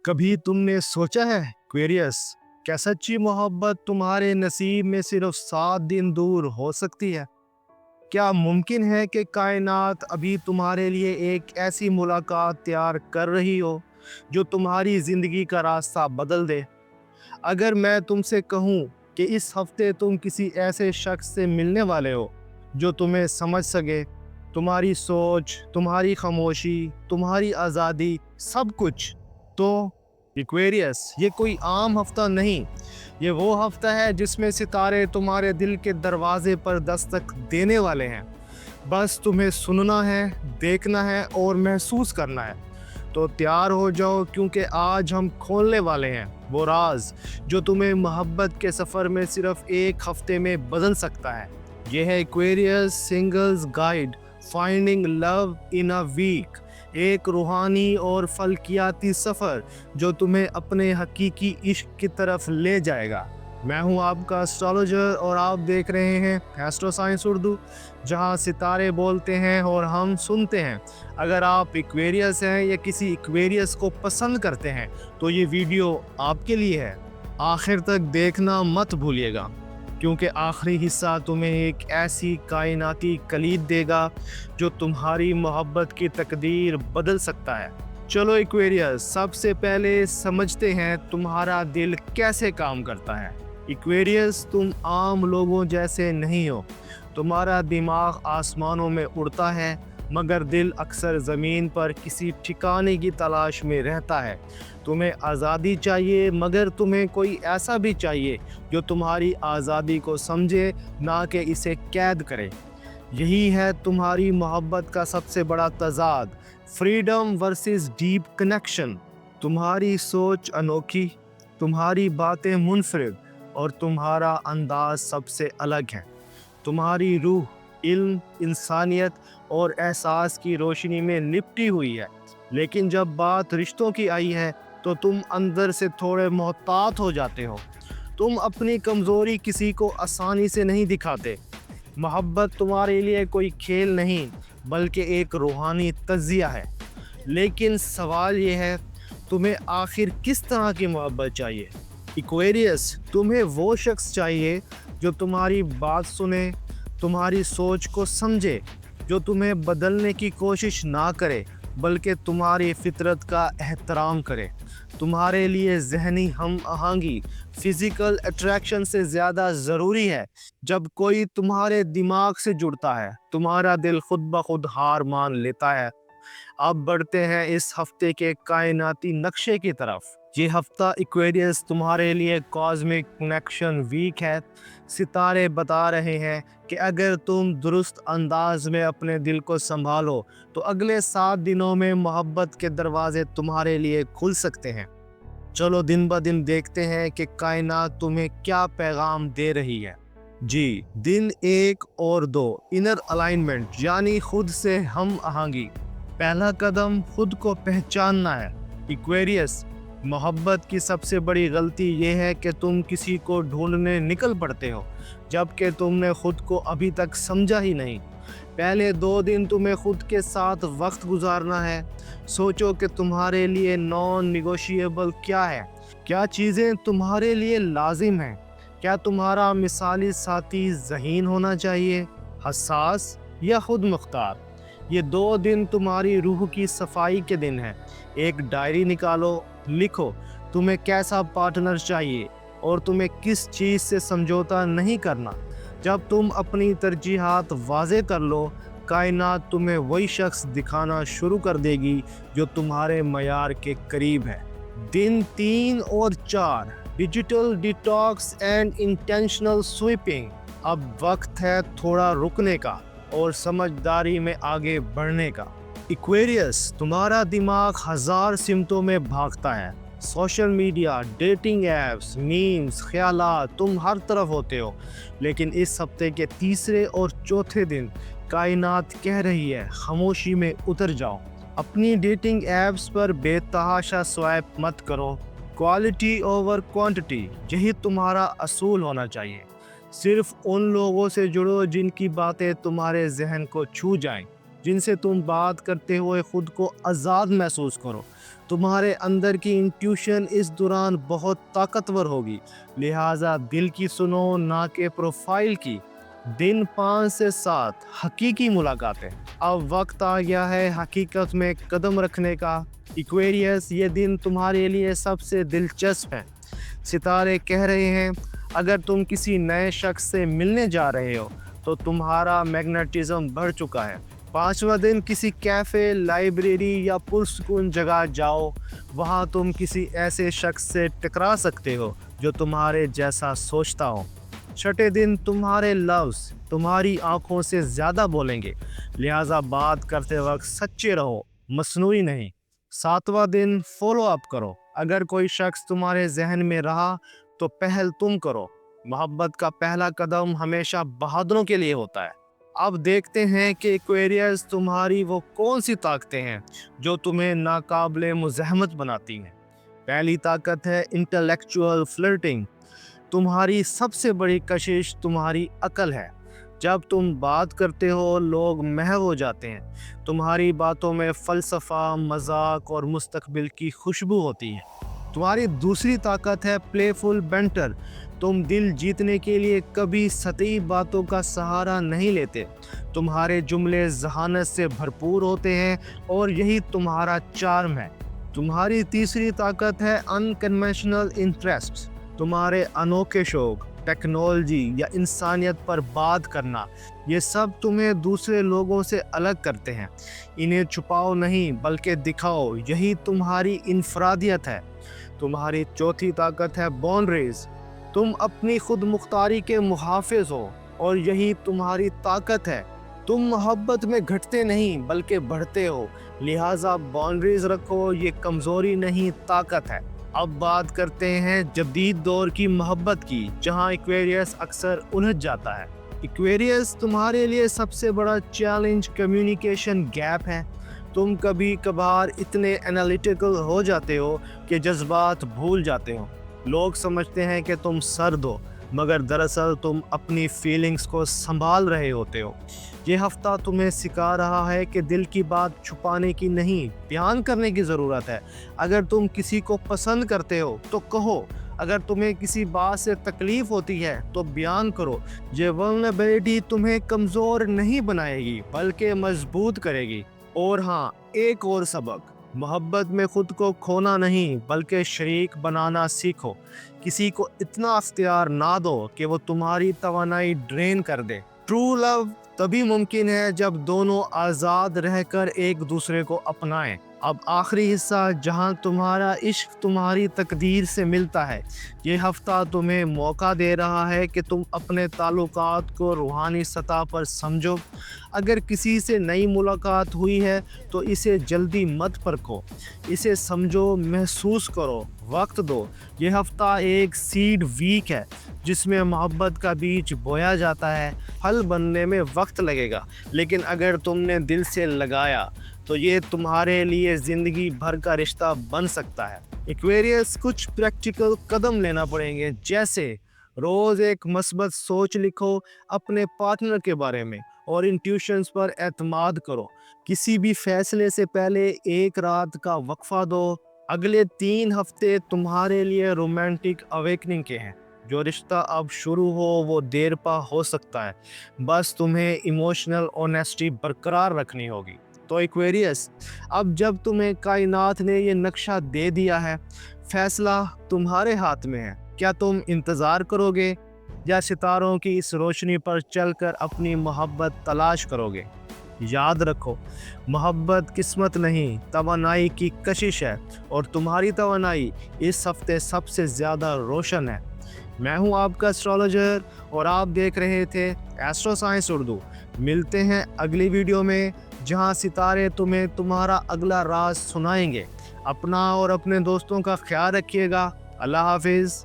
कभी तुमने सोचा है क्वेरियस, क्या सच्ची मोहब्बत तुम्हारे नसीब में सिर्फ 7 दिन दूर हो सकती है? क्या मुमकिन है कि कायनात अभी तुम्हारे लिए एक ऐसी मुलाकात तैयार कर रही हो जो तुम्हारी ज़िंदगी का रास्ता बदल दे? अगर मैं तुमसे कहूँ कि इस हफ्ते तुम किसी ऐसे शख्स से मिलने वाले हो जो तुम्हें समझ सके, तुम्हारी सोच, तुम्हारी खामोशी, तुम्हारी आज़ादी, सब कुछ, तो एक्वेरियस ये कोई आम हफ्ता नहीं, ये वो हफ्ता है जिसमें सितारे तुम्हारे दिल के दरवाजे पर दस्तक देने वाले हैं। बस तुम्हें सुनना है, देखना है और महसूस करना है। तो तैयार हो जाओ, क्योंकि आज हम खोलने वाले हैं वो राज जो तुम्हें मोहब्बत के सफ़र में सिर्फ एक हफ्ते में बदल सकता है। यह है Aquarius singles guide finding love in a week, एक रूहानी और फल्कियाती सफ़र जो तुम्हें अपने हकीकी इश्क की तरफ ले जाएगा। मैं हूं आपका एस्ट्रोलॉजर और आप देख रहे हैं एस्ट्रो साइंस उर्दू, जहां सितारे बोलते हैं और हम सुनते हैं। अगर आप एक्वेरियस हैं या किसी एक्वेरियस को पसंद करते हैं तो ये वीडियो आपके लिए है। आखिर तक देखना मत भूलिएगा, क्योंकि आखिरी हिस्सा तुम्हें एक ऐसी कायनाती कलीद देगा जो तुम्हारी मोहब्बत की तकदीर बदल सकता है। चलो एक्वेरियस, सबसे पहले समझते हैं तुम्हारा दिल कैसे काम करता है। एक्वेरियस, तुम आम लोगों जैसे नहीं हो। तुम्हारा दिमाग आसमानों में उड़ता है, मगर दिल अक्सर ज़मीन पर किसी ठिकाने की तलाश में रहता है। तुम्हें आज़ादी चाहिए, मगर तुम्हें कोई ऐसा भी चाहिए जो तुम्हारी आज़ादी को समझे, ना कि इसे कैद करे। यही है तुम्हारी मोहब्बत का सबसे बड़ा तज़ाद, फ्रीडम वर्सेस डीप कनेक्शन। तुम्हारी सोच अनोखी, तुम्हारी बातें मुनफरिद और तुम्हारा अंदाज सबसे अलग है। तुम्हारी रूह इल्म, इंसानियत और एहसास की रोशनी में लिपटी हुई है, लेकिन जब बात रिश्तों की आई है तो तुम अंदर से थोड़े मोहतात हो जाते हो। तुम अपनी कमज़ोरी किसी को आसानी से नहीं दिखाते। मोहब्बत तुम्हारे लिए कोई खेल नहीं, बल्कि एक रूहानी तज़िया है। लेकिन सवाल ये है, तुम्हें आखिर किस तरह की मोहब्बत चाहिए? एक्वेरियस, तुम्हें वो शख्स चाहिए जो तुम्हारी बात सुने, तुम्हारी सोच को समझे, जो तुम्हें बदलने की कोशिश ना करे बल्कि तुम्हारी फितरत का एहतराम करे। तुम्हारे लिए ज़हनी हम आहंगी फिज़िकल अट्रैक्शन से ज़्यादा ज़रूरी है। जब कोई तुम्हारे दिमाग से जुड़ता है, तुम्हारा दिल खुद ब खुद हार मान लेता है। अब बढ़ते हैं इस हफ्ते के कायनाती नक्शे की तरफ। ये हफ्ता एक्वेरियस तुम्हारे लिए कॉस्मिक कनेक्शन वीक है। सितारे बता रहे हैं कि अगर तुम दुरुस्त अंदाज में अपने दिल को संभालो तो अगले 7 दिनों में मोहब्बत के दरवाजे तुम्हारे लिए खुल सकते हैं। चलो दिन ब दिन देखते हैं कि कायनात तुम्हें क्या पैगाम दे रही है। जी, दिन 1 और 2, इनर अलाइनमेंट यानी खुद से हम आहंगी। पहला कदम खुद को पहचानना है। एक्वेरियस, मोहब्बत की सबसे बड़ी गलती यह है कि तुम किसी को ढूंढने निकल पड़ते हो, जबकि तुमने खुद को अभी तक समझा ही नहीं। पहले 2 दिन तुम्हें खुद के साथ वक्त गुजारना है। सोचो कि तुम्हारे लिए नॉन निगोशिएबल क्या है, क्या चीज़ें तुम्हारे लिए लाजिम हैं। क्या तुम्हारा मिसाली साथी ज़हीन होना चाहिए, हसास या खुद मुख्तार? ये 2 दिन तुम्हारी रूह की सफाई के दिन हैं। एक डायरी निकालो, लिखो तुम्हें कैसा पार्टनर चाहिए और तुम्हें किस चीज़ से समझौता नहीं करना। जब तुम अपनी तरजीहात वाज़े कर लो, कायनात तुम्हें वही शख्स दिखाना शुरू कर देगी जो तुम्हारे मयार के करीब है। दिन 3 और 4, digital detox and intentional sweeping. अब वक्त है थोड़ा रुकने का और समझदारी में आगे बढ़ने का। एक्वेरियस, तुम्हारा दिमाग 1000 सिमतों में भागता है। Social media, dating apps, memes, ख्यालात, तुम हर तरफ होते हो। लेकिन इस हफ्ते के तीसरे और चौथे दिन कायनात कह रही है, खामोशी में उतर जाओ। अपनी डेटिंग ऐप्स पर बेतहाशा स्वाइप मत करो। क्वालिटी ओवर क्वांटिटी, यही तुम्हारा असूल होना चाहिए। सिर्फ उन लोगों से जुड़ो जिनकी बातें तुम्हारे जहन को छू जाएं, جن سے تم بات کرتے ہوئے خود کو آزاد محسوس کرو۔ تمہارے اندر کی انٹیوشن اس دوران بہت طاقتور ہوگی، لہٰذا دل کی سنو نہ کہ پروفائل کی۔ دن 5 سے 7 حقیقی ملاقاتیں۔ اب وقت آ گیا ہے حقیقت میں قدم رکھنے کا۔ ایکویریس، یہ دن تمہارے لیے سب سے دلچسپ ہے۔ ستارے کہہ رہے ہیں اگر تم کسی نئے شخص سے ملنے جا رہے ہو تو تمہارا میگنیٹزم بڑھ چکا ہے۔ 5واں دن کسی کیفے، لائبریری یا پرسکون جگہ جاؤ، وہاں تم کسی ایسے شخص سے ٹکرا سکتے ہو جو تمہارے جیسا سوچتا ہو۔ 6 دن تمہارے لفظ تمہاری آنکھوں سے زیادہ بولیں گے، لہٰذا بات کرتے وقت سچے رہو، مصنوعی نہیں۔ 7واں دن فالو اپ کرو، اگر کوئی شخص تمہارے ذہن میں رہا تو پہل تم کرو۔ محبت کا پہلا قدم ہمیشہ بہادروں کے لیے ہوتا ہے۔ اب دیکھتے ہیں کہ ایکویریس تمہاری وہ کون سی طاقتیں ہیں جو تمہیں ناقابل مزاحمت بناتی ہیں۔ پہلی طاقت ہے انٹلیکچوئل فلرٹنگ۔ تمہاری سب سے بڑی کشش تمہاری عقل ہے۔ جب تم بات کرتے ہو لوگ محو ہو جاتے ہیں۔ تمہاری باتوں میں فلسفہ، مذاق اور مستقبل کی خوشبو ہوتی ہے۔ تمہاری دوسری طاقت ہے پلے فل بینٹر۔ تم دل جیتنے کے لیے کبھی سطحی باتوں کا سہارا نہیں لیتے۔ تمہارے جملے ذہانت سے بھرپور ہوتے ہیں اور یہی تمہارا چارم ہے۔ تمہاری تیسری طاقت ہے انکنونشنل انٹرسٹ۔ تمہارے انوکھے شوق، ٹیکنالوجی یا انسانیت پر بات کرنا، یہ سب تمہیں دوسرے لوگوں سے الگ کرتے ہیں۔ انہیں چھپاؤ نہیں بلکہ دکھاؤ، یہی تمہاری انفرادیت ہے۔ تمہاری چوتھی طاقت ہے باؤنڈریز۔ تم اپنی خود مختاری کے محافظ ہو اور یہی تمہاری طاقت ہے۔ تم محبت میں گھٹتے نہیں بلکہ بڑھتے ہو، لہٰذا باؤنڈریز رکھو، یہ کمزوری نہیں طاقت ہے۔ اب بات کرتے ہیں جدید دور کی محبت کی، جہاں ایکویریس اکثر الجھ جاتا ہے۔ ایکویریس، تمہارے لیے سب سے بڑا چیلنج کمیونیکیشن گیپ ہے۔ تم کبھی کبھار اتنے انالیٹیکل ہو جاتے ہو کہ جذبات بھول جاتے ہو۔ لوگ سمجھتے ہیں کہ تم سرد ہو، مگر دراصل تم اپنی فیلنگز کو سنبھال رہے ہوتے ہو۔ یہ ہفتہ تمہیں سکھا رہا ہے کہ دل کی بات چھپانے کی نہیں، بیان کرنے کی ضرورت ہے۔ اگر تم کسی کو پسند کرتے ہو تو کہو، اگر تمہیں کسی بات سے تکلیف ہوتی ہے تو بیان کرو۔ یہ ولنریبلٹی تمہیں کمزور نہیں بنائے گی بلکہ مضبوط کرے گی۔ اور ہاں، ایک اور سبق، محبت میں خود کو کھونا نہیں بلکہ شریک بنانا سیکھو۔ کسی کو اتنا اختیار نہ دو کہ وہ تمہاری توانائی ڈرین کر دے۔ ٹرو لو تبھی ممکن ہے جب دونوں آزاد رہ کر ایک دوسرے کو اپنائیں۔ اب آخری حصہ، جہاں تمہارا عشق تمہاری تقدیر سے ملتا ہے۔ یہ ہفتہ تمہیں موقع دے رہا ہے کہ تم اپنے تعلقات کو روحانی سطح پر سمجھو۔ اگر کسی سے نئی ملاقات ہوئی ہے تو اسے جلدی مت پرکھو، اسے سمجھو، محسوس کرو، وقت دو۔ یہ ہفتہ ایک سیڈ ویک ہے جس میں محبت کا بیج بویا جاتا ہے۔ پھل بننے میں وقت لگے گا، لیکن اگر تم نے دل سے لگایا تو یہ تمہارے لیے زندگی بھر کا رشتہ بن سکتا ہے۔ ایکویریس، کچھ پریکٹیکل قدم لینا پڑیں گے، جیسے روز ایک مثبت سوچ لکھو اپنے پارٹنر کے بارے میں اور انٹیوشنز پر اعتماد کرو۔ کسی بھی فیصلے سے پہلے ایک رات کا وقفہ دو۔ اگلے 3 ہفتے تمہارے لیے رومانٹک اویکننگ کے ہیں۔ جو رشتہ اب شروع ہو وہ دیر پا ہو سکتا ہے، بس تمہیں ایموشنل آنیسٹی برقرار رکھنی ہوگی۔ تو ایکویریس، اب جب تمہیں کائنات نے یہ نقشہ دے دیا ہے، فیصلہ تمہارے ہاتھ میں ہے۔ کیا تم انتظار کرو گے یا ستاروں کی اس روشنی پر چل کر اپنی محبت تلاش کرو گے؟ یاد رکھو، محبت قسمت نہیں، توانائی کی کشش ہے، اور تمہاری توانائی اس ہفتے سب سے زیادہ روشن ہے۔ میں ہوں آپ کا اسٹرالوجر اور آپ دیکھ رہے تھے ایسٹرو سائنس اردو۔ ملتے ہیں اگلی ویڈیو میں، جہاں ستارے تمہیں تمہارا اگلا راز سنائیں گے۔ اپنا اور اپنے دوستوں کا خیال رکھیے گا۔ اللہ حافظ۔